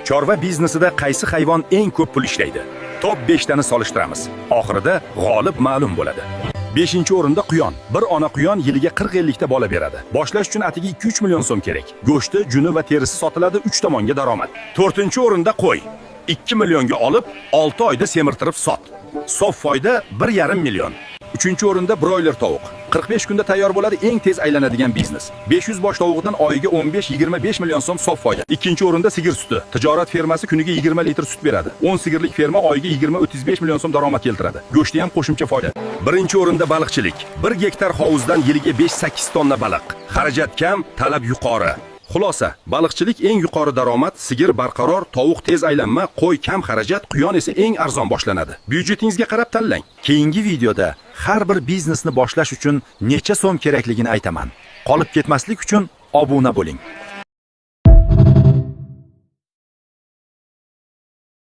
Chorva biznesida qaysi hayvon eng ko'p pul ishlaydi? Top 5 tani solishtiramiz. Oxirida g'olib ma'lum bo'ladi. 5-o'rinda quyon. Bir ona quyon yiliga 40-50 ta bola beradi. Boshlash uchun atiga 2-3 million so'm kerak. Go'shti, juni va terisi sotiladi, 3 tomonga daromad. 4-o'rinda qo'y. 2 millionga olib, 6 oyda semirtirib sot. Sof foyda 1,5 million. 3-o'rinda broiler tovuq. 45 kunda tayyor bo'ladi, eng tez aylanadigan biznes. 500 bosh tovuqdan oyiga 15-25 million so'm sof foyda. 2-o'rinda sigir suti. Tijorat fermasi kuniga 20 litr sut beradi. 10 sigirlik ferma oyiga 20-35 million so'm daromad keltiradi. Go'shti ham qo'shimcha foyda. 1-o'rinda baliqchilik. 1 gektar hovuzdan yiliga 5-8 tonna baliq. Xarajat kam, talab yuqori. Xulosa, baliqchilik eng yuqori daromad, sigir barqaror, tovuq tez aylanma, qo'y kam xarajat, quyon esa eng arzon boshlanadi. Byudjetingizga qarab tanlang. Keyingi videoda har bir biznesni boshlash uchun necha so'm kerakligini aytaman. Qolib ketmaslik uchun obuna bo'ling.